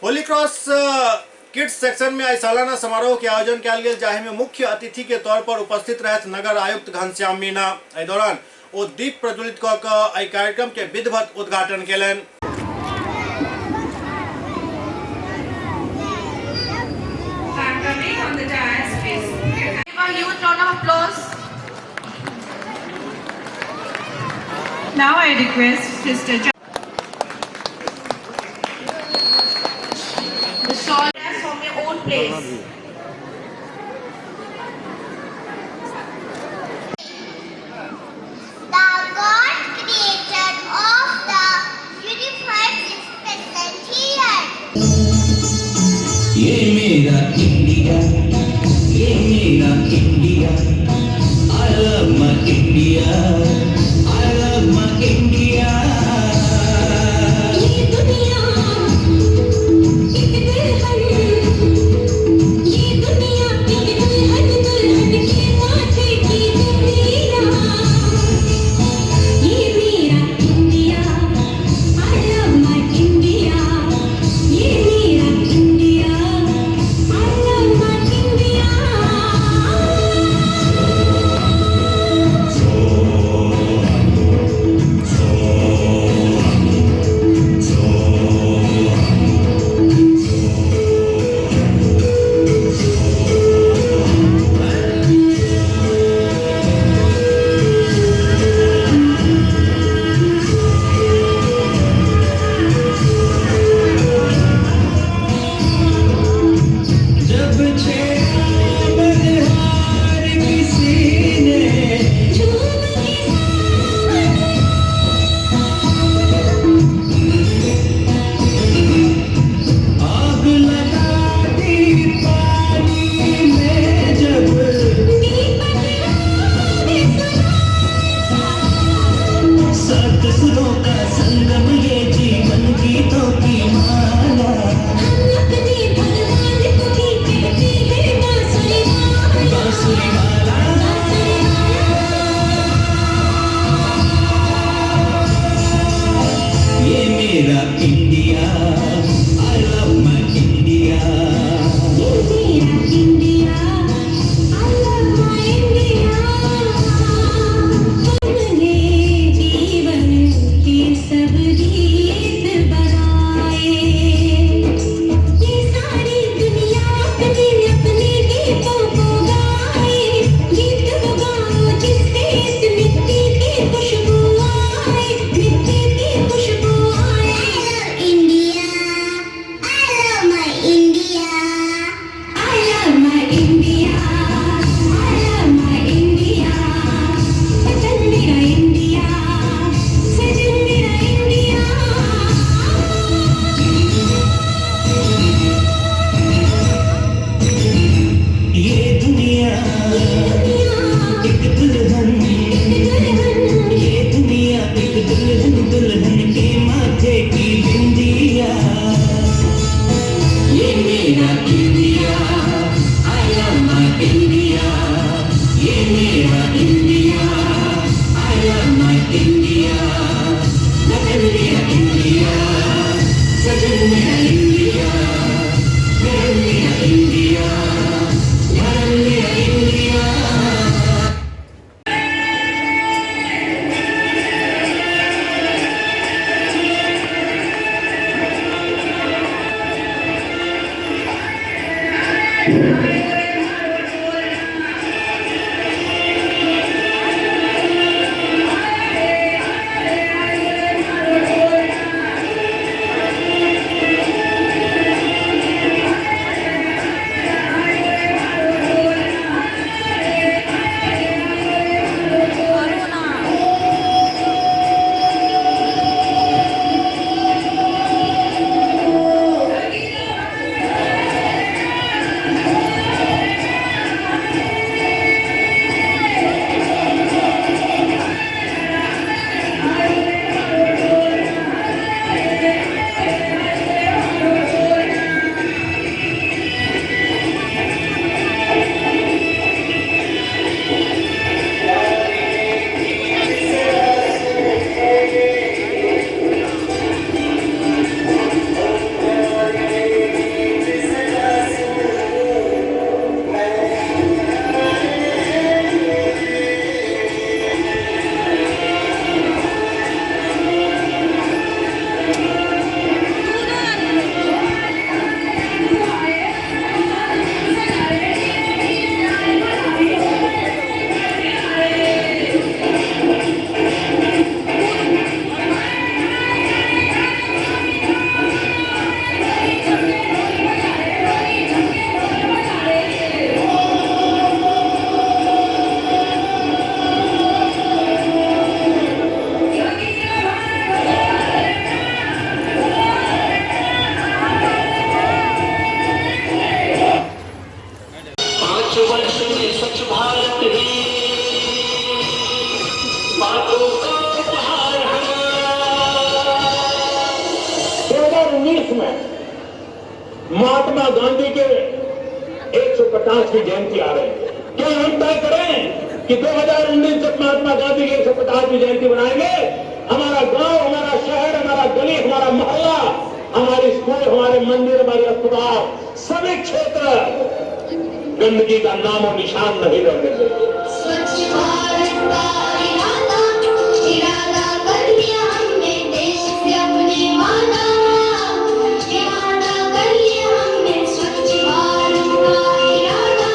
Holi cross kids section में आई सालाना समारोह के आयोजन किया गया, जाहि में मुख्य अतिथि के तौर पर उपस्थित रहे नगर आयुक्त घनश्याम मीना। एहि दौरान ओ दीप प्रज्वलित कऽ कऽ एहि कार्यक्रम के विधिवत उद्घाटन केलनि। Now I request Mr. The shawl from your own place. The God creator of the unified is present here. ये मेरा इंडिया, ये मेरा India, I love my India, I love my India. ये दुनिया एक दुल्हन, ये दुनिया एक दुल्हन, दुल्हन के माथे की बिंदिया। ये मेरा India, I love my India, ये मेरा India, I love my India. जब छेड़ा बदहार किसी ने झूम के आग लगा दी पानी में, जब दीपक आगे सात सुरों का संगम, ये जीवन गीतों की माला। हम अपने भगवान को भी कहते हैं बांसुरी वाला, बांसुरी वाला, बांसुरी वाला। ये मेरा India, I love my India, ये मेरा India, I love my India। तुमने जीवन के सब गीत बनाए, ये सारी दुनिया अपने अपने गीतों को गाए। गीत वो गाओ जिससे इस मिट्टी की खुशबू आए, मिट्टी की खुशबू आए। I love my India, I love my India, I love my India. सजन मेरा इंडिया, सजन मेरा इंडिया। ये दुनिया एक दुल्हन, ये दुनिया एक दुल्हन, दुल्हन के माथे की बिंदिया। ये मेरा India, I love my India, ये मेरा India, I love my India। सजन मेरा इंडिया, सजन मेरा इंडिया, मेरा मेरा इंडिया, मेरा मेरा इंडिया। महात्मा गांधी के 150वीं जयंती आ रही है। क्या हम तय करें कि 2019 तक महात्मा गांधी की 150वीं जयंती बनाएंगे? हमारा गांव, हमारा शहर, हमारा गली, हमारा मोहल्ला, हमारे स्कूल, हमारे मंदिर, हमारे अस्पताल, सभी क्षेत्र गंदगी का नाम और निशान नहीं रहने देंगे। स्वच्छ भारत का इरादा कर लिया हमने, देश से अपने वादा कर लिया हमने। स्वच्छ भारत का इरादा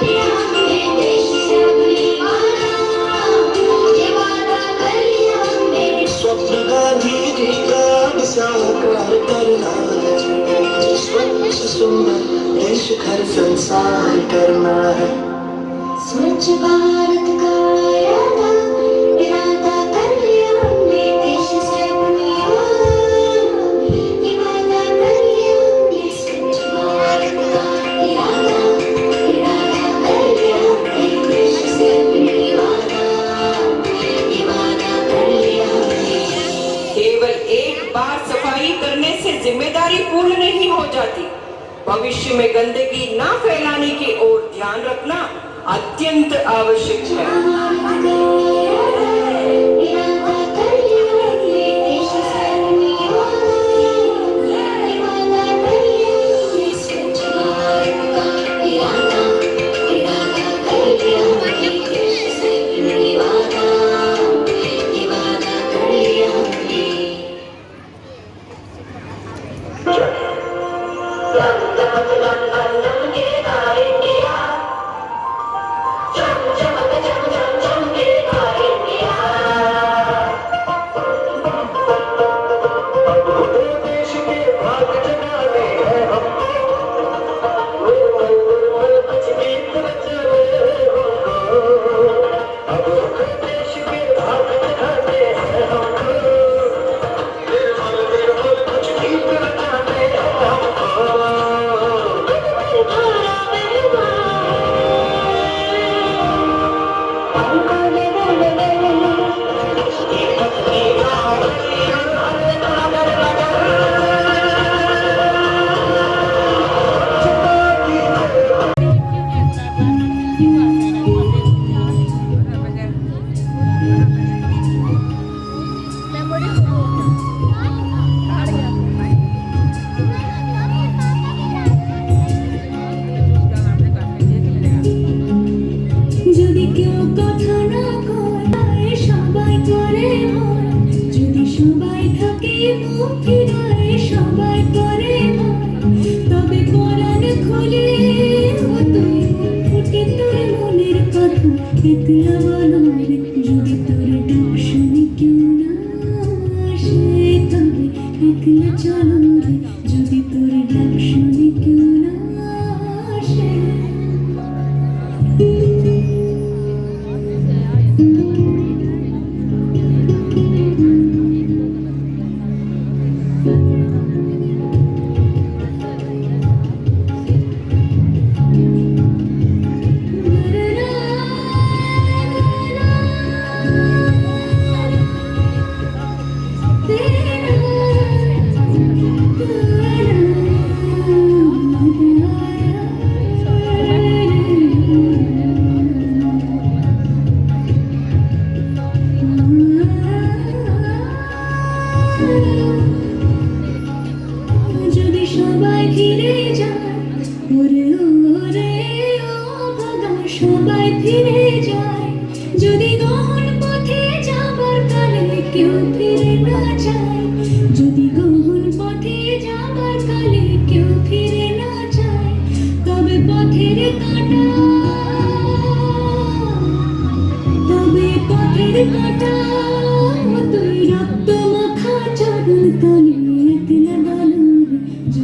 किया हमने, देश से अपने वादा कर लिया हमने। स्वप्न गांधी जी का साकार करना है, स्वच्छ सुंदर देश घर संसार करना है। स्वच्छ भारत का इरादा कर लिया हमने, देश से अपने वादा कर लिया हमने। स्वच्छ भारत का इरादा कर लिया हमने, देश से अपने वादा कर लिया हमने। केवल एक बार सफाई करने से जिम्मेदारी पूर्ण नहीं हो जाती। भविष्य में गंदगी ना फैलाने की ओर ध्यान रखना अत्यंत आवश्यक है।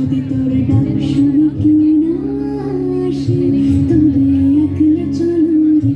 যদি তোর ডাক শুনি কেউ না আসে তবে একলা চলো রে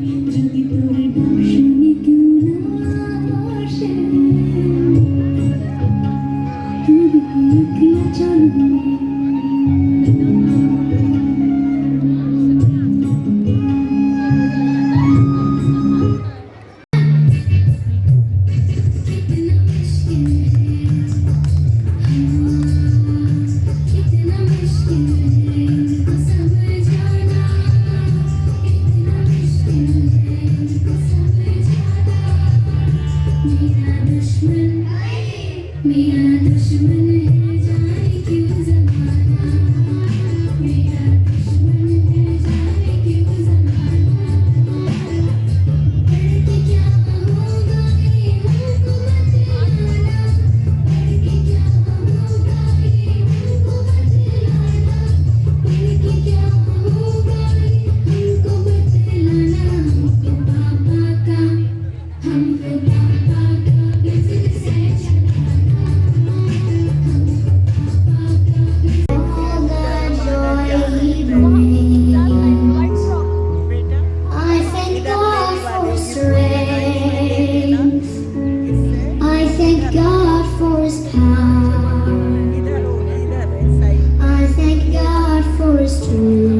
close to